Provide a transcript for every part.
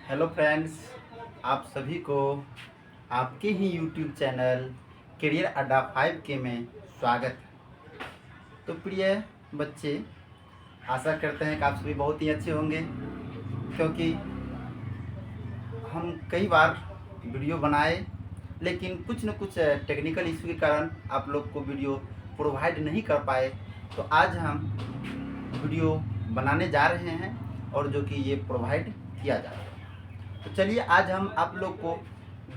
Hello friends, आप सभी को आपके ही यूट्यूब चैनल करियर अड्डा 5 के में स्वागत है। तो प्रिय बच्चे, आशा करते हैं कि आप सभी बहुत ही अच्छे होंगे, क्योंकि हम कई बार वीडियो बनाए लेकिन कुछ न कुछ टेक्निकल इशू के कारण आप लोग को वीडियो प्रोवाइड नहीं कर पाए। तो आज हम वीडियो बनाने जा रहे हैं और जो कि ये प्रोवाइड किया जा रहा है। तो चलिए आज हम आप लोग को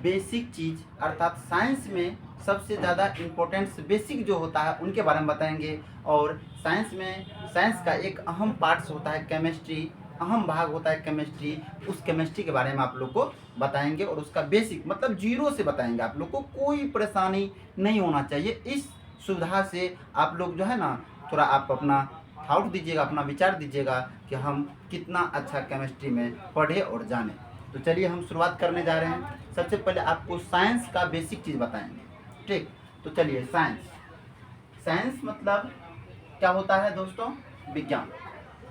बेसिक चीज़ अर्थात साइंस में सबसे ज़्यादा इम्पोर्टेंट बेसिक जो होता है उनके बारे में बताएंगे। और साइंस का एक अहम पार्ट्स होता है केमिस्ट्री, अहम भाग होता है केमिस्ट्री। उस केमिस्ट्री के बारे में आप लोग को बताएंगे और उसका बेसिक मतलब जीरो से बताएंगे। आप लोग को कोई परेशानी नहीं होना चाहिए। इस सुविधा से आप लोग जो है ना, थोड़ा आप अपना थाउट दीजिएगा, अपना विचार दीजिएगा कि हम कितना अच्छा केमिस्ट्री में पढ़े और जाने। तो चलिए हम शुरुआत करने जा रहे हैं। सबसे पहले आपको साइंस का बेसिक चीज़ बताएंगे, ठीक। तो चलिए साइंस मतलब क्या होता है दोस्तों? विज्ञान।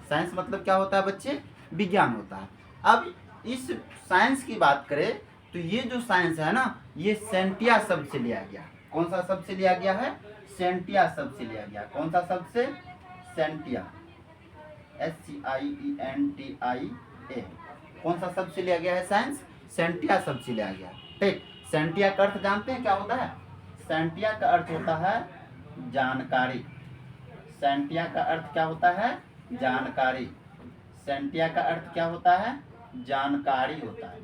साइंस मतलब क्या होता है बच्चे? विज्ञान होता है। अब इस साइंस की बात करें तो ये जो साइंस है ना, ये सेंटिया शब्द से लिया गया। कौन सा शब्द से लिया गया है? सेंटिया शब्द से लिया गया। कौन सा शब्द से? सेंटिया, SCIENTIA। कौन सा शब्द से लिया गया है? साइंस सेंटिया शब्द से लिया गया, ठीक। सेंटिया का अर्थ जानते हैं क्या होता है? सेंटिया का अर्थ होता है जानकारी। सेंटिया का अर्थ क्या होता है? जानकारी। सेंटिया का अर्थ क्या होता है? जानकारी होता है।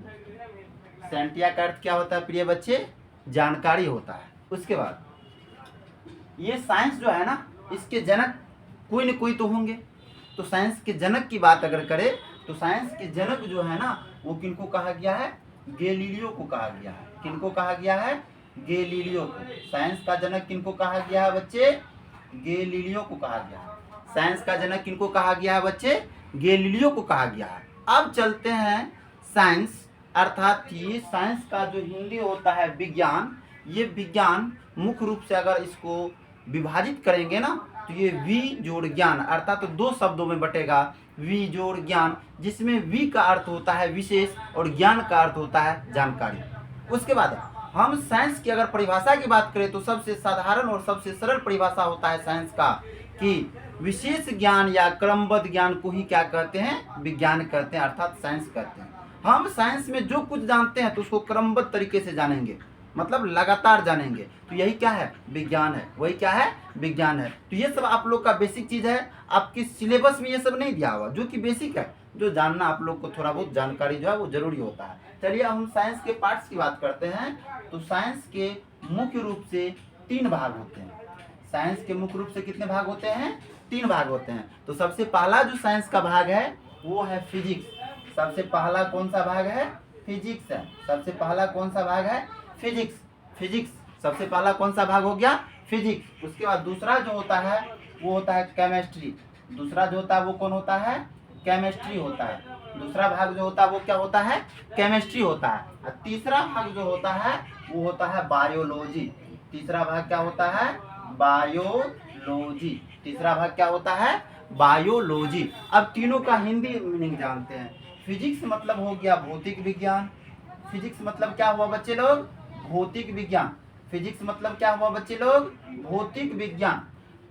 सेंटिया का अर्थ क्या होता है प्रिय बच्चे? जानकारी होता है। उसके बाद ये साइंस जो है ना, इसके जनक कोई न कोई तो होंगे। तो साइंस के जनक की बात अगर करें तो साइंस के जनक जो है ना, वो किनको कहा गया है? गैलीलियो को कहा गया है। किनको कहा गया है? गैलीलियो को। साइंस का जनक किनको कहा गया है बच्चे? गैलीलियो को कहा गया है। साइंस का जनक किनको कहा गया है बच्चे? गैलीलियो को कहा गया है। अब चलते हैं साइंस अर्थात ये साइंस का जो हिंदी होता है विज्ञान। ये विज्ञान मुख्य रूप से अगर इसको विभाजित करेंगे ना तो ये वी जोड़ ज्ञान अर्थात तो दो शब्दों में बटेगा, वी जोड़ ज्ञान, जिसमें वी का अर्थ होता है विशेष और ज्ञान का अर्थ होता है जानकारी। उसके बाद हम साइंस की अगर परिभाषा की बात करें तो सबसे साधारण और सबसे सरल परिभाषा होता है साइंस का कि विशेष ज्ञान या क्रमबद्ध ज्ञान को ही क्या कहते हैं? विज्ञान कहते हैं अर्थात साइंस कहते हैं। हम साइंस में जो कुछ जानते हैं तो उसको क्रमबद्ध तरीके से जानेंगे, मतलब लगातार जानेंगे। तो यही क्या है? विज्ञान है। वही क्या है? विज्ञान है। तो ये सब आप लोग का बेसिक चीज़ है। आपके सिलेबस में ये सब नहीं दिया हुआ, जो कि बेसिक है, जो जानना आप लोग को थोड़ा बहुत जानकारी जो है वो जरूरी होता है। चलिए हम साइंस के पार्ट्स की बात करते हैं। तो साइंस के मुख्य रूप से 3 भाग होते हैं। साइंस के मुख्य रूप से कितने भाग होते हैं? 3 भाग होते हैं। तो सबसे पहला जो साइंस का भाग है वो है फिजिक्स। सबसे पहला कौन सा भाग है? फिजिक्स है। सबसे पहला कौन सा भाग है? फिजिक्स सबसे पहला कौन सा भाग हो गया? फिजिक्स। उसके बाद दूसरा जो होता है वो होता है केमिस्ट्री। दूसरा जो होता है वो कौन होता है? केमिस्ट्री होता है। दूसरा भाग जो होता है वो क्या होता है? केमिस्ट्री होता है। और तीसरा भाग जो होता है वो होता है बायोलॉजी। तीसरा भाग क्या होता है? बायोलॉजी। तीसरा भाग क्या होता है? बायोलॉजी। अब तीनों का हिंदी मीनिंग जानते हैं। फिजिक्स मतलब हो गया भौतिक विज्ञान। फिजिक्स मतलब क्या हुआ बच्चे लोग? भौतिक विज्ञान। फिजिक्स मतलब क्या हुआ बच्चे लोग? भौतिक विज्ञान।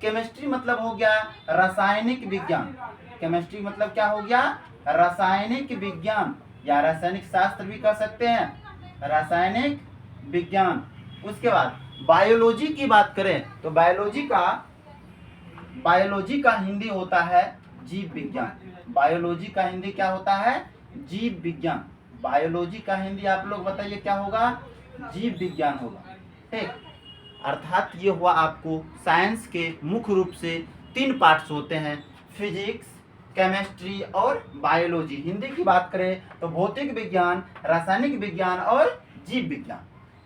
केमिस्ट्री मतलब हो गया रासायनिक विज्ञान। केमिस्ट्री मतलब क्या हो गया? रासायनिक विज्ञान, या रासायनिक शास्त्र भी कह सकते हैं, रासायनिक विज्ञान। उसके बाद बायोलॉजी की बात करें तो बायोलॉजी का हिंदी होता है जीव विज्ञान। बायोलॉजी का हिंदी क्या होता है? जीव विज्ञान। बायोलॉजी का हिंदी आप लोग बताइए क्या होगा? जीव विज्ञान होगा, ठीक। अर्थात ये हुआ आपको साइंस के मुख्य रूप से 3 पार्ट्स होते हैं, फिजिक्स, केमिस्ट्री और बायोलॉजी। हिंदी की बात करें तो भौतिक विज्ञान, रासायनिक विज्ञान और जीव विज्ञान,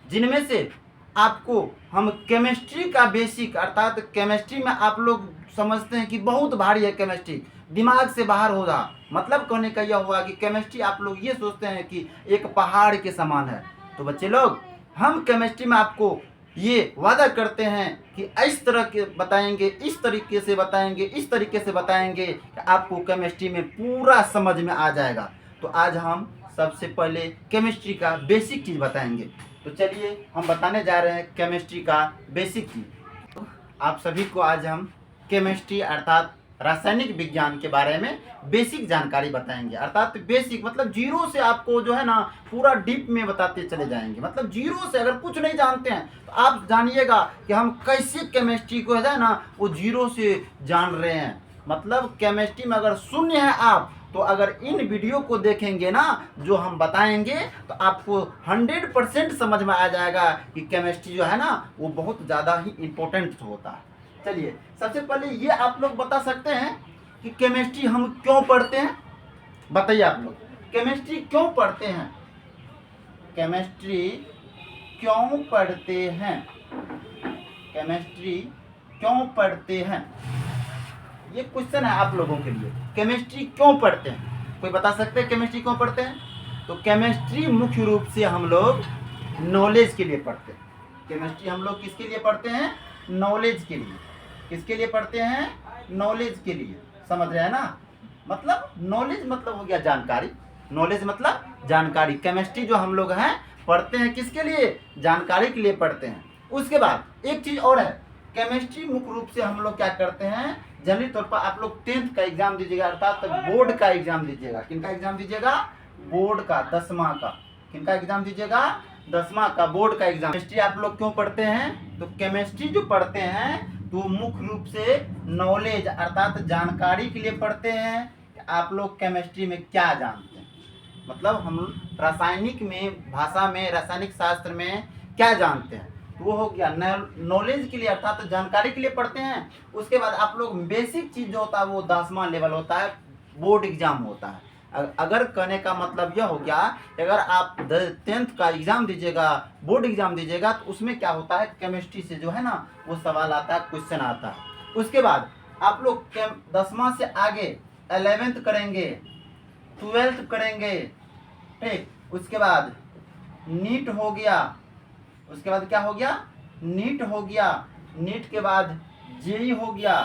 जिनमें से आपको हम केमिस्ट्री का बेसिक अर्थात केमिस्ट्री में आप लोग समझते हैं कि बहुत भारी है केमिस्ट्री, दिमाग से बाहर हो रहा। मतलब कहने का यह हुआ कि केमिस्ट्री आप लोग ये सोचते हैं कि एक पहाड़ के समान है। तो बच्चे लोग हम केमिस्ट्री में आपको ये वादा करते हैं कि इस तरह के बताएंगे, इस तरीके से बताएंगे, इस तरीके से बताएंगे कि आपको केमिस्ट्री में पूरा समझ में आ जाएगा। तो आज हम सबसे पहले केमिस्ट्री का बेसिक चीज़ बताएंगे। तो चलिए हम बताने जा रहे हैं केमिस्ट्री का बेसिक चीज़। आप सभी को आज हम केमिस्ट्री अर्थात रासायनिक विज्ञान के बारे में बेसिक जानकारी बताएंगे। अर्थात बेसिक मतलब जीरो से आपको जो है ना पूरा डीप में बताते चले जाएंगे। मतलब जीरो से, अगर कुछ नहीं जानते हैं तो आप जानिएगा कि हम कैसे केमिस्ट्री को है ना वो जीरो से जान रहे हैं। मतलब केमिस्ट्री में अगर शून्य है आप, तो अगर इन वीडियो को देखेंगे ना जो हम बताएंगे तो आपको 100% समझ में आ जाएगा कि केमिस्ट्री जो है ना वो बहुत ज़्यादा ही इम्पोर्टेंट होता है। चलिए सबसे पहले ये आप लोग बता सकते हैं कि केमिस्ट्री हम क्यों पढ़ते हैं। बताइए आप लोग केमिस्ट्री क्यों पढ़ते हैं, केमिस्ट्री क्यों पढ़ते हैं, केमिस्ट्री क्यों पढ़ते हैं, ये क्वेश्चन है आप लोगों के लिए। केमिस्ट्री क्यों पढ़ते हैं, कोई बता सकते हैं केमिस्ट्री क्यों पढ़ते हैं? तो केमिस्ट्री मुख्य रूप से हम लोग नॉलेज के लिए पढ़ते हैं। केमिस्ट्री हम लोग किसके लिए पढ़ते हैं? नॉलेज के लिए। किसके लिए पढ़ते हैं? नॉलेज के लिए। समझ रहे हैं ना? मतलब नॉलेज मतलब हो गया जानकारी, नॉलेज मतलब जानकारी। केमिस्ट्री जो हम लोग हैं पढ़ते हैं किसके लिए? जानकारी के लिए पढ़ते हैं। उसके बाद एक चीज़ और है, केमिस्ट्री मुख्य रूप से हम लोग क्या करते हैं, जनरली तौर पर आप लोग 10th का एग्जाम दीजिएगा अर्थात बोर्ड का एग्जाम दीजिएगा। किनका एग्जाम दीजिएगा? बोर्ड का, 10वां का। किनका एग्जाम दीजिएगा? 10वां का, बोर्ड का एग्जाम। केमिस्ट्री आप लोग क्यों पढ़ते हैं? तो केमिस्ट्री जो पढ़ते हैं तो मुख्य रूप से नॉलेज अर्थात जानकारी के लिए पढ़ते हैं कि आप लोग केमिस्ट्री में क्या जानते हैं। मतलब हम रासायनिक में, भाषा में, रासायनिक शास्त्र में क्या जानते हैं, तो वो हो गया नॉलेज के लिए अर्थात जानकारी के लिए पढ़ते हैं। उसके बाद आप लोग बेसिक चीज़ जो होता है वो 10वां लेवल होता है, बोर्ड एग्जाम होता है। अगर कहने का मतलब यह हो गया अगर आप 10th का एग्जाम दीजिएगा, बोर्ड एग्जाम दीजिएगा, तो उसमें क्या होता है केमिस्ट्री से जो है ना वो सवाल आता है, क्वेश्चन आता है। उसके बाद आप लोग 10वां से आगे 11th करेंगे, 12th करेंगे, ठीक। उसके बाद नीट हो गया, उसके बाद क्या हो गया? नीट हो गया, नीट के बाद जेई हो गया,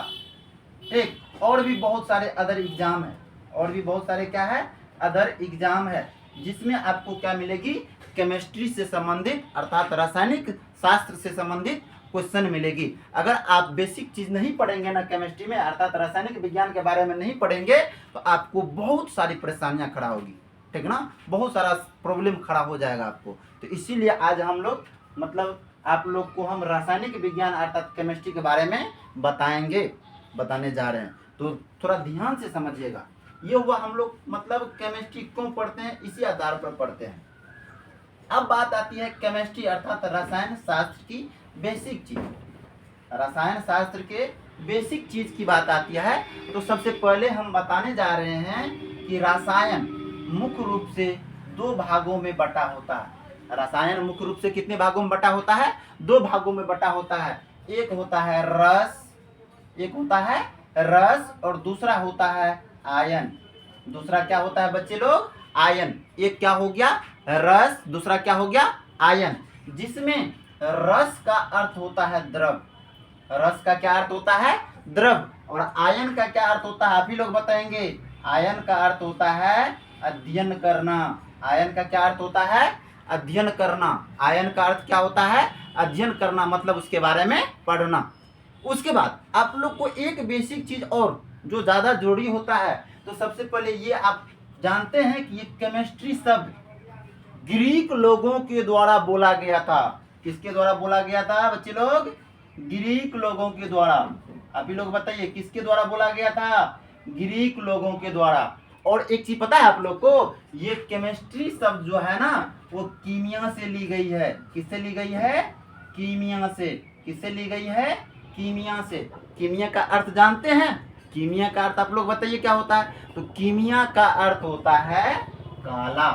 ठीक। और भी बहुत सारे अदर एग्जाम है, और भी बहुत सारे क्या है अदर एग्जाम है, जिसमें आपको क्या मिलेगी? केमिस्ट्री से संबंधित अर्थात रासायनिक शास्त्र से संबंधित क्वेश्चन मिलेगी। अगर आप बेसिक चीज नहीं पढ़ेंगे ना केमिस्ट्री में अर्थात रासायनिक विज्ञान के बारे में नहीं पढ़ेंगे तो आपको बहुत सारी परेशानियां खड़ा होगी, ठीक ना, बहुत सारा प्रॉब्लम खड़ा हो जाएगा आपको। तो इसीलिए आज हम लोग मतलब आप लोग को हम रासायनिक विज्ञान अर्थात केमिस्ट्री के बारे में बताने जा रहे हैं। तो थोड़ा ध्यान से समझिएगा। ये हुआ हम लोग मतलब केमिस्ट्री क्यों पढ़ते हैं, इसी आधार पर पढ़ते हैं। अब बात आती है केमिस्ट्री अर्थात रसायन शास्त्र की बेसिक चीज। रसायन शास्त्र के बेसिक चीज की बात आती है तो सबसे पहले हम बताने जा रहे हैं कि रसायन मुख्य रूप से 2 भागों में बटा होता है। रसायन मुख्य रूप से कितने भागों में बटा होता है? 2 भागों में बटा होता है। एक होता है रस, एक होता है रस और दूसरा होता है आयन। दूसरा क्या होता है बच्चे लोग? आयन। एक क्या हो गया? रस, दूसरा क्या हो गया? आयन। जिसमें रस का अर्थ होता है द्रव। रस का क्या अर्थ होता है? द्रव। और आयन का क्या अर्थ होता है? आप ही लोग बताएंगे। आयन का अर्थ होता है अध्ययन करना। आयन का क्या अर्थ होता है? अध्ययन करना। आयन का अर्थ क्या होता है? अध्ययन करना, मतलब उसके बारे में पढ़ना। उसके बाद आप लोग को एक बेसिक चीज और जो ज्यादा जरूरी होता है, तो सबसे पहले ये आप जानते हैं कि ये केमिस्ट्री शब्द ग्रीक लोगों के द्वारा बोला गया था। किसके द्वारा बोला गया था बच्चे लोग? ग्रीक लोगों के द्वारा। आप ही लोग बताइए किसके द्वारा बोला गया था? ग्रीक लोगों के द्वारा। और एक चीज पता है आप लोग को, ये केमिस्ट्री शब्द जो है ना वो कीमिया से ली गई है। किससे ली गई है? कीमिया से। किससे ली गई है? कीमिया से। कीमिया का अर्थ जानते हैं? कीमिया का अर्थ आप लोग बताइए क्या होता है? तो कीमिया का अर्थ होता है काला।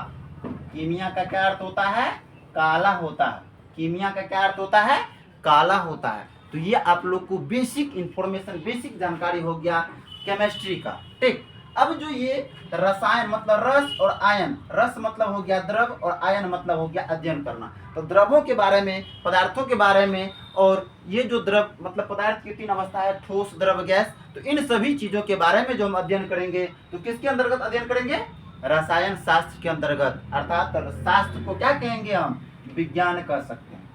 कीमिया का क्या अर्थ होता है? काला होता है। कीमिया का क्या अर्थ होता है? काला होता है। तो ये आप लोग को बेसिक इंफॉर्मेशन, बेसिक जानकारी हो गया केमिस्ट्री का, ठीक। अब जो ये रसायन मतलब रस और आयन, रस मतलब हो गया द्रव और आयन मतलब हो गया अध्ययन करना। तो द्रवों के बारे में, पदार्थों के बारे में, और ये जो द्रव मतलब पदार्थ की 3 अवस्था है, ठोस, द्रव, गैस, तो इन सभी चीजों के बारे में जो हम अध्ययन करेंगे तो किसके अंतर्गत अध्ययन करेंगे? रसायन शास्त्र के अंतर्गत, अर्थात शास्त्र को क्या कहेंगे हम, विज्ञान कह सकते हैं।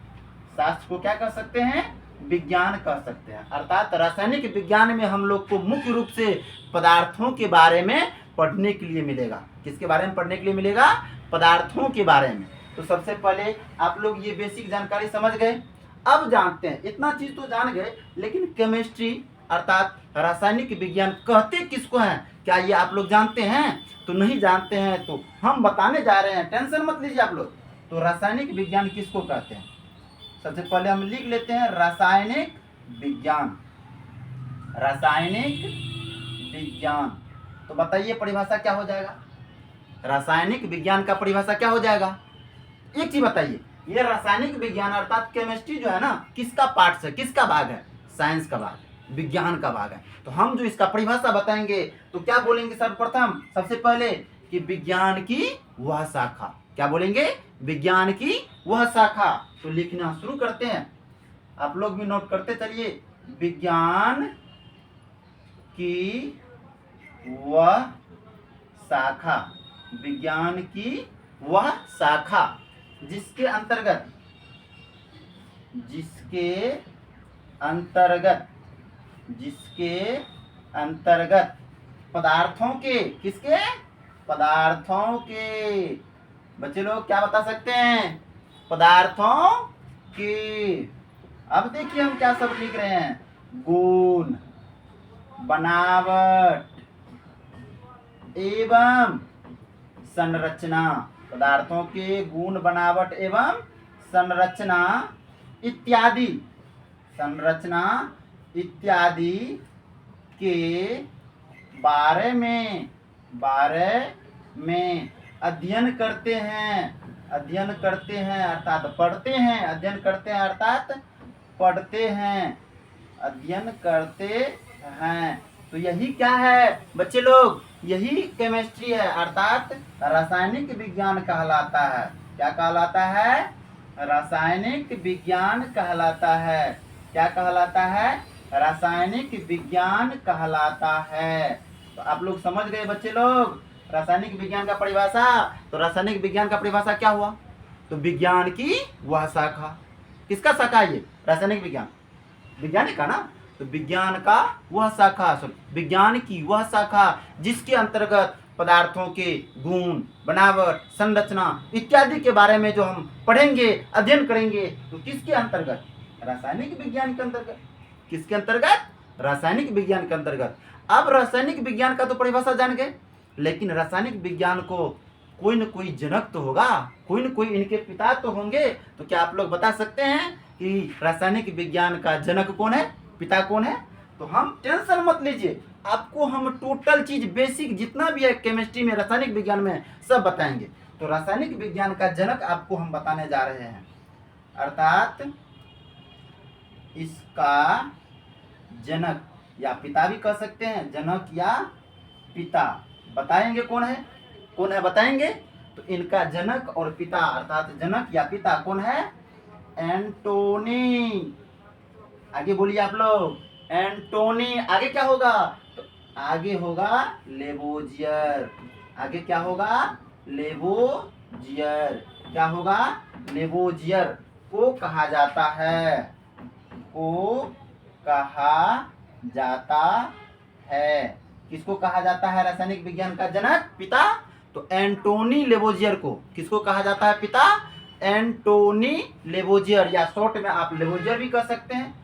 शास्त्र को क्या कह सकते हैं, विज्ञान कह सकते हैं। अर्थात रासायनिक विज्ञान में हम लोग को मुख्य रूप से पदार्थों के बारे में पढ़ने के लिए मिलेगा। किसके बारे में पढ़ने के लिए मिलेगा, पदार्थों के बारे में। तो सबसे पहले आप लोग ये बेसिक जानकारी समझ गए। अब जानते हैं, इतना चीज तो जान गए, लेकिन केमिस्ट्री अर्थात रासायनिक विज्ञान कहते किसको हैं, क्या ये आप लोग जानते हैं? तो नहीं जानते हैं तो हम बताने जा रहे हैं, टेंशन मत लीजिए आप लोग। तो रासायनिक विज्ञान किसको कहते हैं, सबसे पहले हम लिख लेते हैं रासायनिक विज्ञान। रासायनिक विज्ञान, तो बताइए परिभाषा क्या हो जाएगा, रासायनिक विज्ञान का परिभाषा क्या हो जाएगा? एक चीज बताइए, ये रासायनिक विज्ञान अर्थात केमिस्ट्री जो है ना, किसका पार्ट है, किसका भाग है? साइंस का भाग है, विज्ञान का भाग है। तो हम जो इसका परिभाषा बताएंगे तो क्या बोलेंगे सर्वप्रथम, सबसे पहले कि विज्ञान की वह शाखा। क्या बोलेंगे, विज्ञान की वह शाखा। तो लिखना शुरू करते हैं, आप लोग भी नोट करते चलिए। विज्ञान की वह शाखा, विज्ञान की वह शाखा जिसके अंतर्गत, जिसके अंतर्गत, जिसके अंतर्गत पदार्थों के, किसके, पदार्थों के, बच्चे लोग क्या बता सकते हैं, पदार्थों के। अब देखिए हम क्या सब लिख रहे हैं, गुण, बनावट एवं संरचना, पदार्थों के गुण, बनावट एवं संरचना इत्यादि, संरचना इत्यादि के बारे में, अध्ययन करते हैं, अध्ययन करते हैं अर्थात पढ़ते हैं, अध्ययन करते हैं अर्थात पढ़ते हैं, अध्ययन करते हैं। तो यही क्या है बच्चे लोग, यही केमिस्ट्री है अर्थात रासायनिक विज्ञान कहलाता है। क्या कहलाता है, रासायनिक विज्ञान कहलाता है। क्या कहलाता है, रासायनिक विज्ञान कहलाता है। तो आप लोग समझ गए बच्चे लोग रासायनिक विज्ञान का परिभाषा। तो रासायनिक विज्ञान का परिभाषा क्या हुआ, तो विज्ञान की वह शाखा, किसका शाखा ये, रासायनिक विज्ञान, वैज्ञानिक का ना, तो विज्ञान का वह शाखा, विज्ञान की वह शाखा जिसके अंतर्गत पदार्थों के गुण, बनावट, संरचना इत्यादि के बारे में जो हम पढ़ेंगे, अध्ययन करेंगे, तो किसके अंतर्गत, रासायनिक विज्ञान के अंतर्गत। किसके अंतर्गत, रासायनिक विज्ञान के अंतर्गत। अब रासायनिक विज्ञान का तो परिभाषा जान गए, लेकिन रासायनिक विज्ञान को कोई न कोई जनक तो होगा, कोई न कोई इनके पिता तो होंगे। तो क्या आप लोग बता सकते हैं कि रासायनिक विज्ञान का जनक कौन है, पिता कौन है? तो हम टेंशन मत लीजिए, आपको हम टोटल चीज बेसिक जितना भी है केमिस्ट्री में, रासायनिक विज्ञान में सब बताएंगे। तो रासायनिक विज्ञान का जनक आपको हम बताने जा रहे हैं, अर्थात इसका जनक या पिता भी कह सकते हैं, जनक या पिता बताएंगे कौन है, कौन है बताएंगे। तो इनका जनक और पिता अर्थात जनक या पिता कौन है, एंटोनी। आगे बोलिए आप लोग, एंटोनी। आगे क्या होगा, तो आगे होगा लेवोजियर। आगे क्या होगा, लेवोजियर। क्या होगा, लेवोजियर को कहा जाता है, को कहा जाता है। किसको कहा जाता है, रासायनिक विज्ञान का जनक, पिता। तो एंटोनी लेवोजियर को किसको कहा जाता है, पिता, एंटोनी लेवोजियर, या शॉर्ट में आप लेवोजियर भी कह सकते हैं,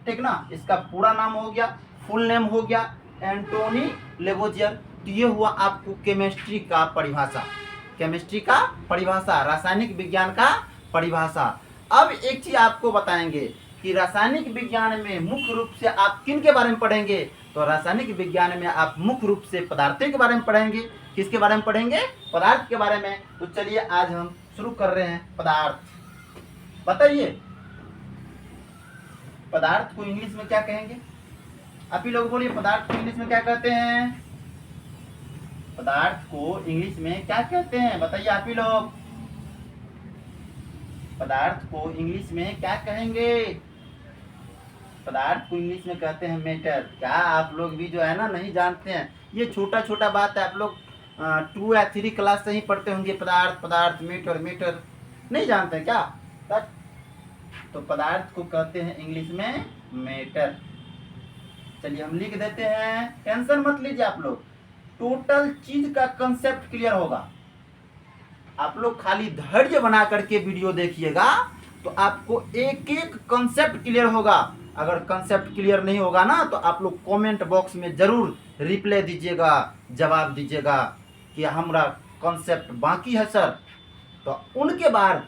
ठीक ना। इसका पूरा नाम हो गया, फुल नेम हो गया एंटोनी लेवोजियर। तो ये हुआ आपको केमिस्ट्री का परिभाषा, केमिस्ट्री का परिभाषा, रासायनिक विज्ञान का परिभाषा। अब एक चीज आपको बताएंगे कि रासायनिक विज्ञान में मुख्य रूप से आप किन के बारे में पढ़ेंगे, तो रासायनिक विज्ञान में आप मुख्य रूप से पदार्थों के बारे में पढ़ेंगे। किसके बारे में पढ़ेंगे, पदार्थ के बारे में। तो चलिए आज हम शुरू कर रहे हैं पदार्थ। बताइए पदार्थ को इंग्लिश में क्या कहेंगे, आप ही लोग बोलिए, पदार्थ को इंग्लिश में क्या कहते हैं, पदार्थ को इंग्लिश में क्या कहते हैं, बताइए आप ही लोग, पदार्थ को इंग्लिश में क्या कहेंगे। पदार्थ को इंग्लिश में कहते हैं मैटर। क्या आप लोग भी जो है ना नहीं जानते हैं, ये छोटा छोटा बात है, आप लोग 2 या 3 क्लास से ही पढ़ते होंगे, पदार्थ, पदार्थ, मीटर, मीटर, नहीं जानते क्या? तो पदार्थ को कहते हैं इंग्लिश में मैटर। चलिए हम लिख देते हैं, टेंशन मत लीजिए आप लोग, टोटल चीज का कंसेप्ट क्लियर होगा। आप लोग खाली धैर्य बना करके वीडियो देखिएगा तो आपको एक एक कंसेप्ट क्लियर होगा। अगर कंसेप्ट क्लियर नहीं होगा ना तो आप लोग कमेंट बॉक्स में जरूर रिप्लाई दीजिएगा, जवाब दीजिएगा कि हमारा कंसेप्ट बाकी है सर। तो उनके बाद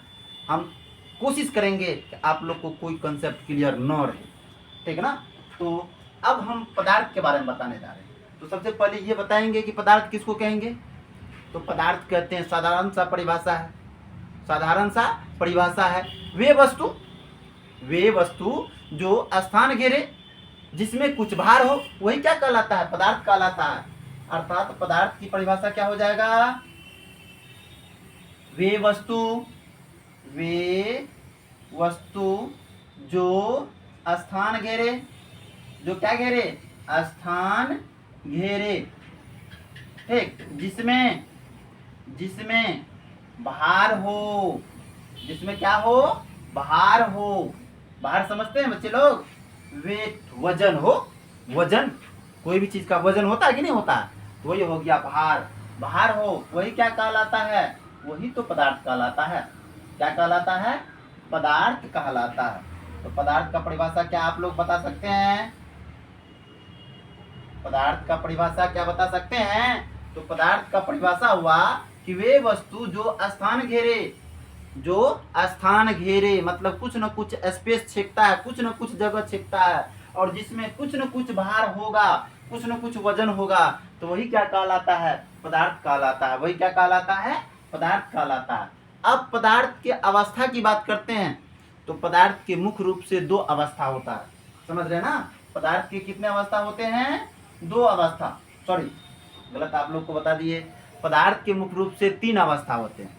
हम कोशिश करेंगे कि आप लोग को कोई कंसेप्ट क्लियर न रहे, ठीक है ना। तो अब हम पदार्थ के बारे में बताने जा रहे हैं। तो सबसे पहले ये बताएंगे कि पदार्थ किसको कहेंगे। तो पदार्थ कहते हैं, साधारण सा परिभाषा है, साधारण सा परिभाषा है, वे वस्तु जो स्थान घेरे, जिसमें कुछ भार हो, वही क्या कहलाता है, पदार्थ कहलाता है। अर्थात पदार्थ की परिभाषा क्या हो जाएगा, वे वस्तु जो स्थान घेरे, जो क्या घेरे, स्थान घेरे, ठीक, जिसमें भार हो, जिसमें क्या हो, भार हो, भार समझते हैं बच्चे लोग, वेट, वजन हो, वजन, कोई भी चीज का वजन होता है कि नहीं होता, तो वही हो गया भार, भार हो, वही क्या कहलाता है, वही तो पदार्थ कहलाता है। क्या कहलाता है, पदार्थ कहलाता है। तो पदार्थ का परिभाषा क्या आप लोग बता सकते हैं, पदार्थ का परिभाषा क्या बता सकते हैं। तो पदार्थ का परिभाषा हुआ कि वे वस्तु जो स्थान घेरे, जो स्थान घेरे मतलब कुछ न कुछ स्पेस छेकता है, कुछ न कुछ जगह छेकता है, और जिसमें कुछ न कुछ भार होगा, कुछ न कुछ वजन होगा, तो वही क्या कहलाता है, पदार्थ कहलाता है। वही क्या कहलाता है, पदार्थ कहलाता है। अब पदार्थ के अवस्था की बात करते हैं। तो पदार्थ के मुख्य रूप से 2 अवस्था होता है, समझ रहे ना। पदार्थ के कितने अवस्था होते हैं, 2 अवस्था, सॉरी गलत आप लोग को बता दिए। पदार्थ के मुख्य रूप से 3 अवस्था होते हैं।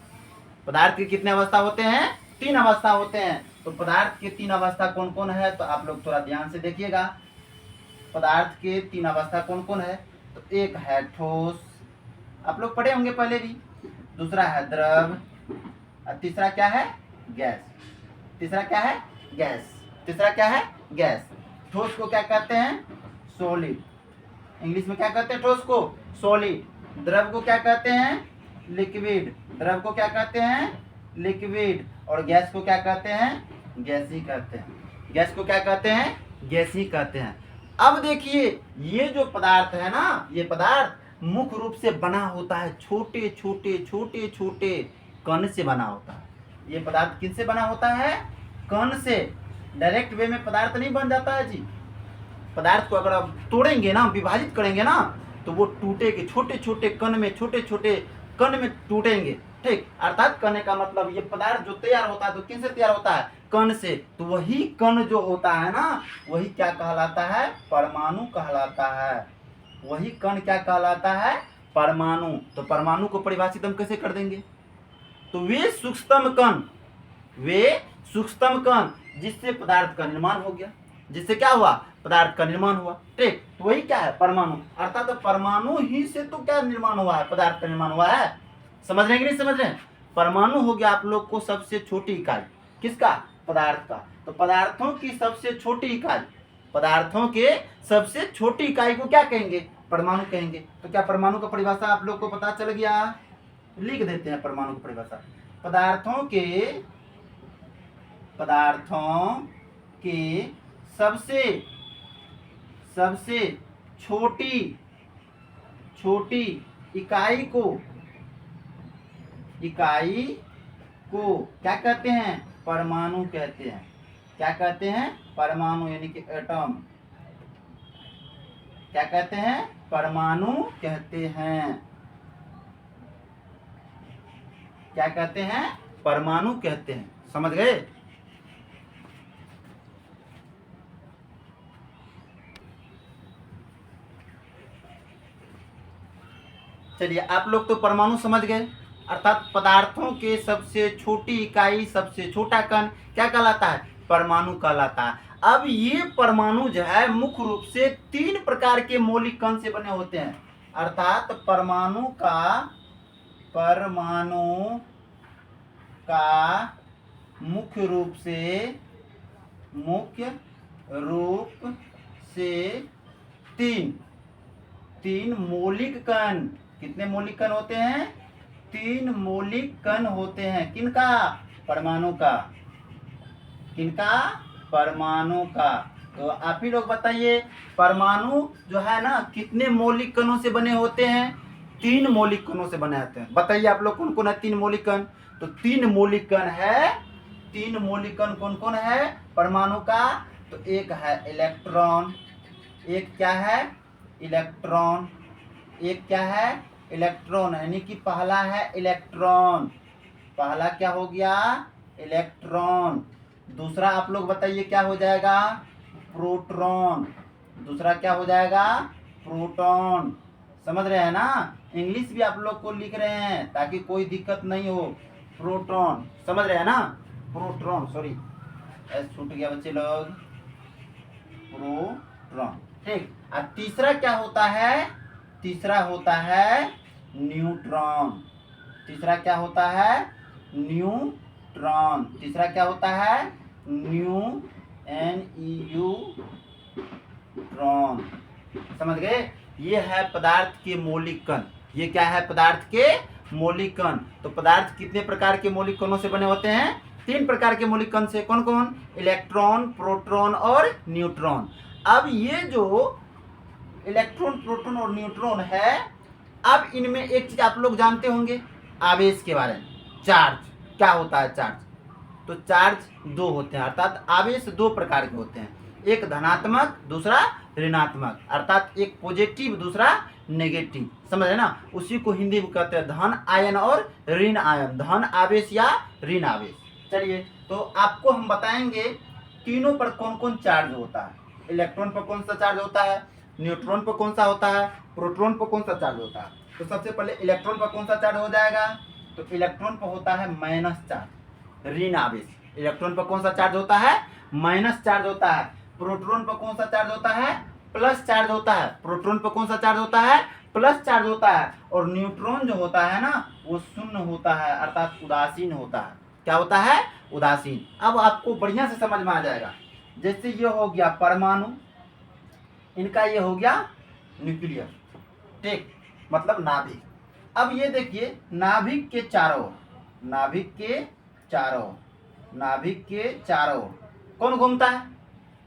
पदार्थ के कितने अवस्था होते हैं, 3 अवस्था होते हैं। तो पदार्थ के 3 अवस्था कौन कौन है, तो आप लोग थोड़ा ध्यान से देखिएगा। पदार्थ के 3 अवस्था कौन कौन है, तो एक है ठोस, आप लोग पढ़े होंगे पहले भी, दूसरा है द्रव, और तीसरा क्या है, गैस। तीसरा क्या है, गैस। तीसरा क्या है, गैस। ठोस को क्या कहते हैं, सॉलिड, इंग्लिश में क्या कहते हैं ठोस को, सॉलिड। द्रव को क्या कहते हैं, लिक्विड, द्रव को क्या कहते हैं, लिक्विड। और गैस को क्या कहते हैं, गैसी कहते हैं। गैस को क्या कहते हैं, गैसी कहते हैं। अब देखिए ये जो पदार्थ है ना, ये पदार्थ मुख्य रूप से बना होता है छोटे छोटे छोटे छोटे कण से बना होता है। ये पदार्थ किन से बना होता है, कण से। डायरेक्ट वे में पदार्थ नहीं बन जाता है जी। पदार्थ को अगर आप तोड़ेंगे ना, विभाजित करेंगे ना, तो वो टूटेंगे छोटे छोटे कण में, छोटे छोटे कण में टूटेंगे, ठीक। अर्थात कण का मतलब ये पदार्थ जो तैयार होता है तो किन से तैयार होता है, कण से। तो वही कण जो होता है ना, वही क्या कहलाता है, परमाणु कहलाता है। वही कण क्या कहलाता है, परमाणु। तो परमाणु को परिभाषित हम कैसे कर देंगे, तो वे सूक्ष्मतम कण, वे सूक्ष्मतम कण जिससे पदार्थ का निर्माण हो गया, जिससे क्या हुआ, पदार्थ का निर्माण हुआ, ठीक। तो वही क्या है, परमाणु। अर्थात तो परमाणु ही से तो क्या निर्माण हुआ है, पदार्थ का निर्माण हुआ है। समझ रहे हैं कि नहीं समझ रहे हैं। परमाणु हो गया आप लोग को सबसे छोटी इकाई, किसका, पदार्थ का। तो पदार्थों की सबसे छोटी इकाई, पदार्थों के सबसे छोटी इकाई को क्या कहेंगे, परमाणु कहेंगे। तो क्या परमाणु का परिभाषा आप लोग को पता चल गया, लिख देते हैं परमाणु की परिभाषा। पदार्थों के सबसे छोटी इकाई को क्या कहते हैं, परमाणु कहते हैं। क्या कहते हैं, परमाणु, यानी कि एटम। क्या कहते हैं, परमाणु कहते हैं। क्या कहते हैं, परमाणु कहते हैं। समझ गए। चलिए आप लोग तो परमाणु समझ गए, अर्थात पदार्थों के सबसे छोटी इकाई, सबसे छोटा कण क्या कहलाता है, परमाणु कहलाता है। अब ये परमाणु जो है मुख्य रूप से 3 प्रकार के मौलिक कण से बने होते हैं। अर्थात परमाणु का मुख्य रूप से तीन मौलिक कण, कितने मौलिक कण होते हैं? 3 मौलिक कण होते हैं। किनका? परमाणु का। किनका? परमाणु का। तो आप ही लोग बताइए, परमाणु जो है ना कितने मौलिक कणों से बने होते हैं? 3 मौलिक कणों से बने होते हैं। बताइए आप लोग कौन कौन है 3 मौलिक कण? तो 3 मौलिक कण है। 3 मौलिक कण कौन कौन है परमाणु का? तो एक है इलेक्ट्रॉन, एक क्या है? इलेक्ट्रॉन। एक क्या है? इलेक्ट्रॉन, यानी कि पहला है इलेक्ट्रॉन। पहला क्या हो गया? इलेक्ट्रॉन। दूसरा आप लोग बताइए क्या हो जाएगा? प्रोटॉन। दूसरा क्या हो जाएगा? प्रोटॉन। समझ रहे हैं ना? इंग्लिश भी आप लोग को लिख रहे हैं ताकि कोई दिक्कत नहीं हो। प्रोटॉन, समझ रहे हैं ना? प्रोटॉन, सॉरी एस छूट गया बच्चे लोग। प्रोटॉन, ठीक। और तीसरा क्या होता है? तीसरा होता है न्यूट्रॉन। तीसरा क्या होता है? न्यूट्रॉन। तीसरा क्या होता है? NEU Tron. समझ गए? ये है पदार्थ के मौलिक कण। ये क्या है? पदार्थ के मौलिक कण। तो पदार्थ कितने प्रकार के मौलिक कणों से बने होते हैं? 3 प्रकार के मौलिक कण से। कौन कौन? इलेक्ट्रॉन, प्रोटॉन और न्यूट्रॉन। अब ये जो इलेक्ट्रॉन, प्रोटॉन और न्यूट्रॉन है, अब इनमें एक चीज आप लोग जानते होंगे आवेश के बारे में। चार्ज क्या होता है? चार्ज, तो चार्ज 2 होते हैं, अर्थात आवेश 2 प्रकार के होते हैं। एक धनात्मक, दूसरा ऋणात्मक, अर्थात एक पॉजिटिव, दूसरा नेगेटिव। समझ है ना? उसी को हिंदी में कहते हैं धन आयन और ऋण आयन, धन आवेश या ऋण आवेश। चलिए, तो आपको हम बताएंगे तीनों पर कौन कौन चार्ज होता है। इलेक्ट्रॉन पर कौन सा चार्ज होता है, न्यूट्रॉन पर कौन सा होता है, प्रोटॉन पर कौन सा चार्ज होता है। तो सबसे पहले इलेक्ट्रॉन पर कौन सा चार्ज हो जाएगा? तो इलेक्ट्रॉन पर होता है माइनस चार्ज, ऋण आवेश। इलेक्ट्रॉन पर कौन सा चार्ज होता है? माइनस चार्ज होता है। प्रोटॉन पर कौन सा चार्ज होता है? प्लस चार्ज होता है। प्रोटॉन पर कौन सा चार्ज होता है? प्लस चार्ज होता है। और न्यूट्रॉन जो होता है ना, वो शून्य होता है, अर्थात उदासीन होता है। क्या होता है? उदासीन। अब आपको बढ़िया से समझ में आ जाएगा। जैसे ये हो गया परमाणु, इनका ये हो गया न्यूक्लियस, ठीक, मतलब नाभिक। अब ये देखिए नाभिक के चारों ओर, नाभिक के चारों ओर, नाभिक के चारों ओर कौन घूमता है?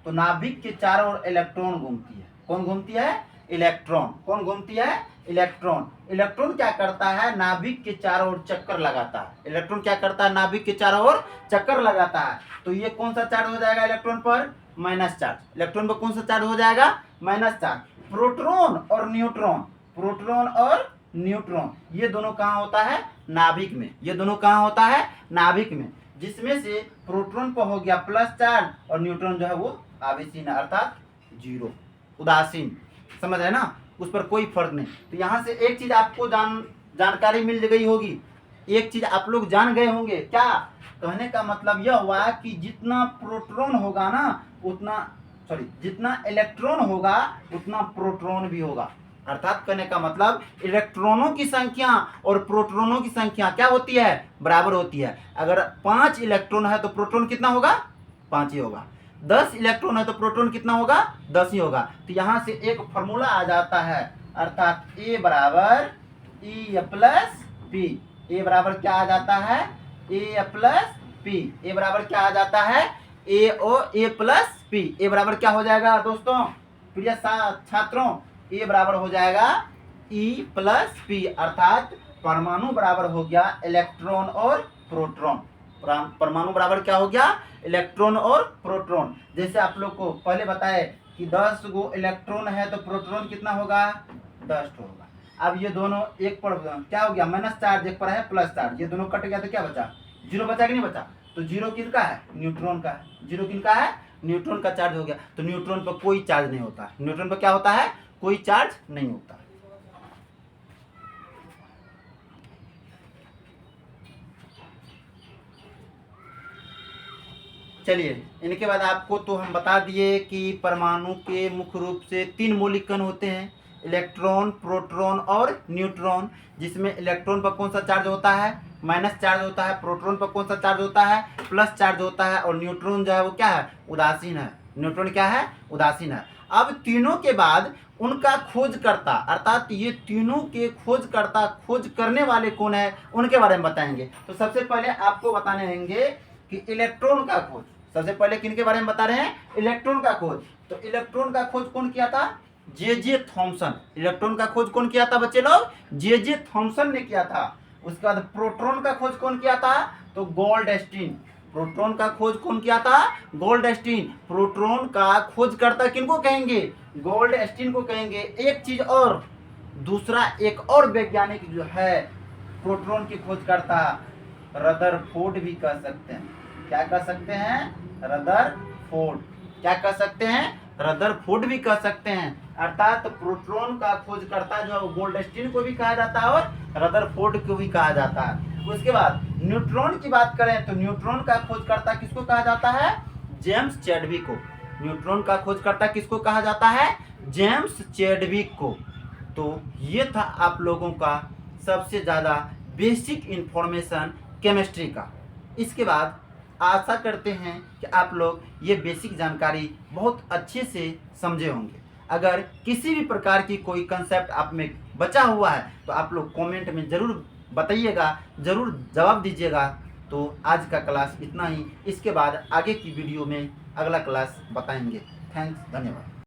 तो नाभिक के चारों ओर इलेक्ट्रॉन घूमती है। कौन घूमती है? इलेक्ट्रॉन। कौन घूमती है? इलेक्ट्रॉन। इलेक्ट्रॉन क्या करता है? नाभिक के चारों ओर चक्कर लगाता है। इलेक्ट्रॉन क्या करता है? नाभिक के चारों ओर चक्कर लगाता है। तो ये कौन सा चार्ज हो जाएगा इलेक्ट्रॉन पर? Minus charge. इलेक्ट्रॉन पर कौन सा चार्ज हो जाएगा? Minus charge. प्रोटॉन और न्यूट्रॉन, प्रोटॉन और न्यूट्रॉन ये दोनों कहाँ होता है? नाभिक में। ये दोनों कहाँ होता है? नाभिक में। जिसमें से प्रोटॉन पर हो गया प्लस चार्ज और न्यूट्रॉन जो है वो आवेशीन, अर्थात 0, उदासीन। समझ है ना? उस पर कोई फर्क नहीं। तो यहाँ से एक चीज आपको जानकारी मिल गई होगी, एक चीज आप लोग जान गए होंगे। क्या कहने का मतलब यह हुआ कि जितना प्रोटॉन होगा ना उतना, सॉरी, जितना इलेक्ट्रॉन होगा उतना प्रोटॉन भी होगा। अर्थात कहने का मतलब इलेक्ट्रॉनों की संख्या और प्रोटॉनों की संख्या क्या होती है? बराबर होती है। अगर 5 इलेक्ट्रॉन है तो प्रोटॉन कितना होगा? 5 ही होगा। 10 इलेक्ट्रॉन है तो प्रोटॉन कितना होगा? 10 ही होगा। तो यहाँ से एक फॉर्मूला आ जाता है, अर्थात A बराबर E प्लस P। A बराबर क्या आ जाता है? A plus P। A बराबर क्या आ जाता है? A plus P। A बराबर क्या हो जाएगा दोस्तों, प्रिय छात्रों? A बराबर हो जाएगा E प्लस P, अर्थात परमाणु बराबर हो गया इलेक्ट्रॉन और प्रोटॉन। परमाणु बराबर क्या हो गया? इलेक्ट्रॉन और प्रोटॉन। जैसे आप लोग को पहले बताए कि 10 गो इलेक्ट्रॉन है तो प्रोटॉन कितना होगा? 10 होगा। अब ये दोनों एक पर क्या हो गया? माइनस चार्ज, एक पर है प्लस चार्ज, ये दोनों कट गया तो क्या बचा? 0 बचा कि नहीं बचा? तो 0 किसका है? न्यूट्रॉन का है। 0 किसका है? न्यूट्रॉन का चार्ज हो गया। तो न्यूट्रॉन पर कोई चार्ज नहीं होता। न्यूट्रॉन पर क्या होता है? कोई चार्ज नहीं होता। चलिए, इनके बाद आपको तो हम बता दिए कि परमाणु के मुख्य रूप से 3 मौलिक कण होते हैं। इलेक्ट्रॉन, प्रोटॉन और न्यूट्रॉन। जिसमें इलेक्ट्रॉन पर कौन सा चार्ज होता है, माइनस चार्ज होता है, प्रोटॉन पर कौन सा चार्ज होता है, प्लस चार्ज होता है, और न्यूट्रॉन जो है वो क्या है, उदासीन है। न्यूट्रॉन क्या है, उदासीन है। अब तीनों के बाद उनका खोजकर्ता, अर्थात ये तीनों के खोजकर्ता, खोज करने वाले कौन है, उनके बारे में बताएंगे। तो सबसे पहले आपको बताने होंगे कि इलेक्ट्रॉन का खोज। सबसे पहले किनके बारे में बता रहे हैं, इलेक्ट्रॉन का खोज। तो इलेक्ट्रॉन का खोज कौन किया था, जे थॉमसन। इलेक्ट्रॉन का खोज कौन किया था बच्चे लोग, जे थॉमसन ने किया था। उसके बाद प्रोटॉन का खोज कौन किया था, तो गोल्डस्टीन। प्रोटॉन का खोज कौन किया था, गोल्डस्टीन। प्रोटॉन का खोजकर्ता किनको कहेंगे, गोल्डस्टीन को कहेंगे। एक चीज और, दूसरा एक और वैज्ञानिक जो है प्रोटॉन की खोजकर्ता, रदरफोर्ड भी कह सकते हैं। क्या कह सकते हैं, रदरफोर्ड। क्या कह सकते हैं, रदरफोर्ड भी कह सकते हैं। अर्थात प्रोटॉन का खोजकर्ता जो है वो गोल्डस्टीन को भी कहा जाता है और रदरफोर्ड को भी कहा जाता है। उसके बाद न्यूट्रॉन की बात करें तो न्यूट्रॉन का खोजकर्ता किसको कहा जाता है, जेम्स चैडविक को। न्यूट्रॉन का खोजकर्ता किसको कहा जाता है, जेम्स चैडविक को। तो ये था आप लोगों का सबसे ज़्यादा बेसिक इंफॉर्मेशन केमिस्ट्री का। इसके बाद आशा करते हैं कि आप लोग ये बेसिक जानकारी बहुत अच्छे से समझे होंगे। अगर किसी भी प्रकार की कोई कंसेप्ट आप में बचा हुआ है तो आप लोग कमेंट में ज़रूर बताइएगा, ज़रूर जवाब दीजिएगा। तो आज का क्लास इतना ही, इसके बाद आगे की वीडियो में अगला क्लास बताएंगे। थैंक्स, धन्यवाद।